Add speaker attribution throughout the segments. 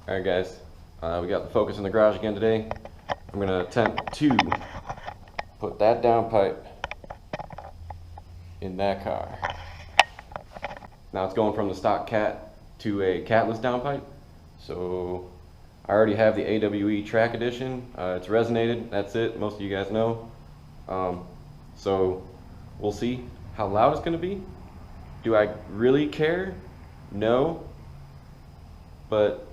Speaker 1: Alright guys, we got the Focus in the garage again today. I'm going to attempt to put that downpipe in that car. Now it's going from the stock Cat to a Catless downpipe. So I already have the AWE track edition. It's resonated, that's it, most of you guys know. So we'll see how loud it's going to be. Do I really care? No. But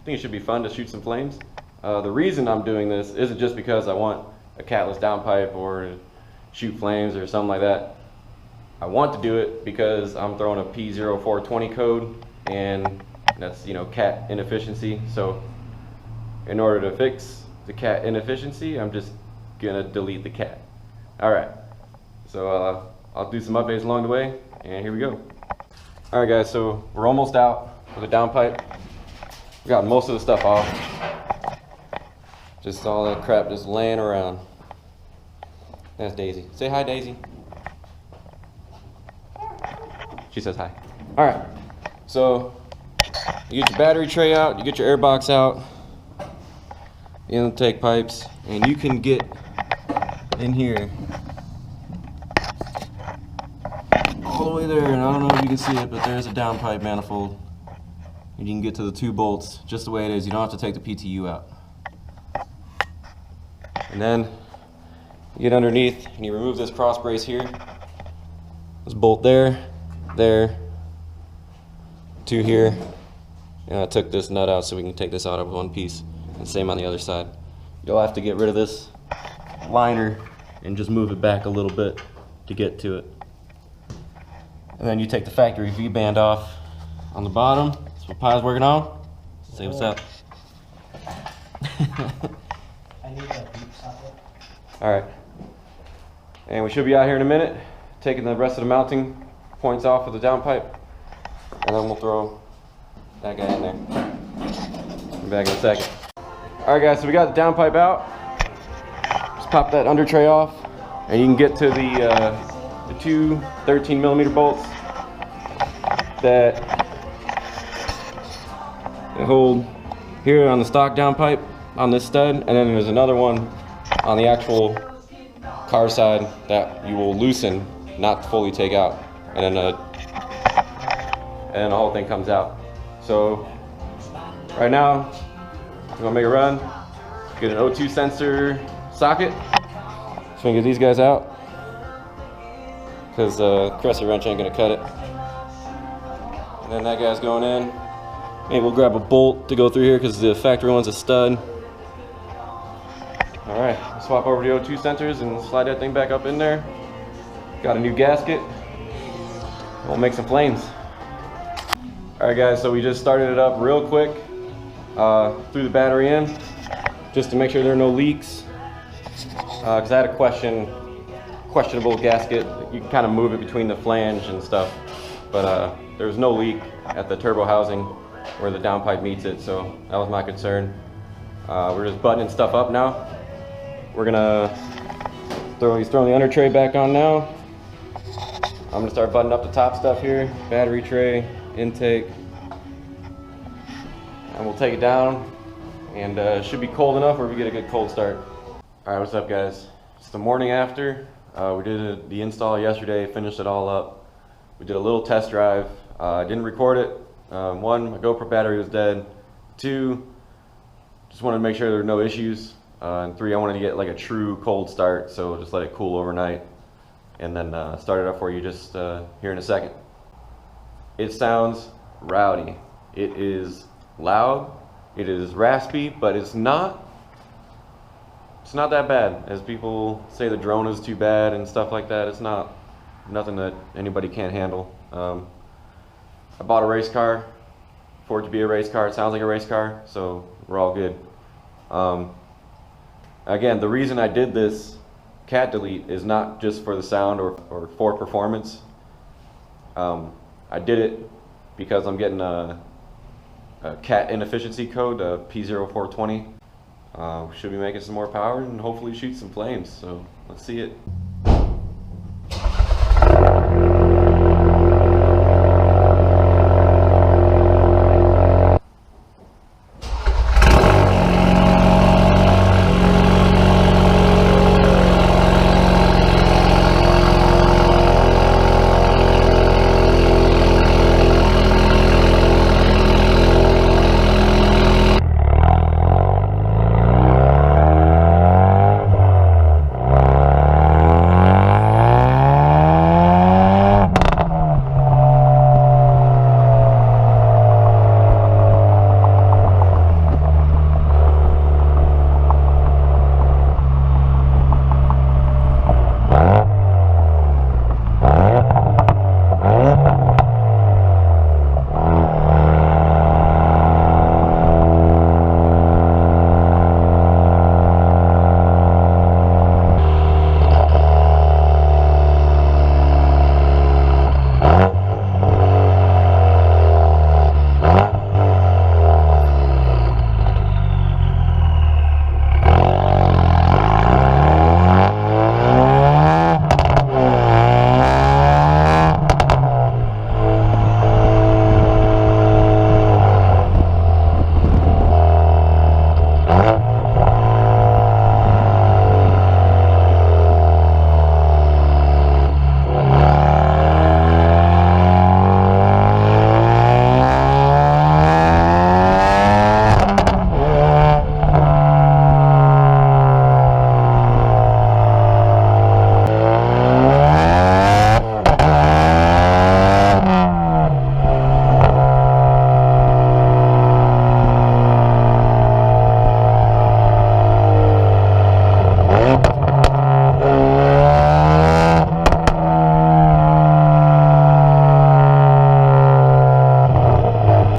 Speaker 1: I think it should be fun to shoot some flames. The reason I'm doing this isn't just because I want a Catless downpipe or shoot flames or something like that. I want to do it because I'm throwing a P0420 code, and that's, you know, cat inefficiency. So in order to fix the cat inefficiency, I'm just gonna delete the cat. All right, so I'll do some updates along the way, and here we go. All right guys, so we're almost out with the downpipe. We got most of the stuff off. Just all that crap just laying around. That's Daisy. Say hi, Daisy. She says hi. All right, so you get your battery tray out, you get your air box out, the intake pipes, and you can get in here all the way there, and I don't know if you can see it, but there's a downpipe manifold. And you can get to the 2 bolts just the way it is. You don't have to take the PTU out. And then you get underneath and you remove this cross brace here. This bolt there, there, 2 here. And I took this nut out so we can take this out of one piece. And same on the other side. You'll have to get rid of this liner and just move it back a little bit to get to it. And then you take the factory V-band off on the bottom. That's what Pi's working on. Say what's up.
Speaker 2: I need that beep socket.
Speaker 1: Alright. And we should be out here in a minute, taking the rest of the mounting points off of the downpipe. And then we'll throw that guy in there. Be back in a second. Alright guys, so we got the downpipe out. Just pop that under tray off, and you can get to the 2 13mm bolts that hold here on the stock downpipe on this stud, and then there's another one on the actual car side that you will loosen, not fully take out, and then the whole thing comes out. So right now I'm gonna make a run, get an O2 sensor socket, so we can get these guys out, because crescent wrench ain't gonna cut it. And then that guy's going in. Maybe we'll grab a bolt to go through here because the factory one's a stud. All right, swap over the O2 sensors and slide that thing back up in there. Got a new gasket. We'll make some flames. All right guys, so we just started it up real quick. Threw the battery in just to make sure there are no leaks. Because I had a questionable gasket. You can kind of move it between the flange and stuff. But there was no leak at the turbo housing where the downpipe meets it, so that was my concern. We're just buttoning stuff up now. We're gonna he's throwing the under tray back on now. I'm gonna start buttoning up the top stuff here, battery tray, intake, and we'll take it down, and it should be cold enough where we get a good cold start. All right, what's up guys? It's the morning after. We did the install yesterday, finished it all up. We did a little test drive. I didn't record it. 1, my GoPro battery was dead. 2, just wanted to make sure there were no issues. And 3, I wanted to get like a true cold start, so just let it cool overnight, and then start it up for you just here in a second. It sounds rowdy. It is loud. It is raspy, but it's not that bad. As people say the drone is too bad and stuff like that, it's not. Nothing that anybody can't handle. I bought a race car for it to be a race car. It sounds like a race car, so we're all good. Again, the reason I did this cat delete is not just for the sound or for performance. I did it because I'm getting a cat inefficiency code, a P0420. Should be making some more power and hopefully shoot some flames, so let's see it.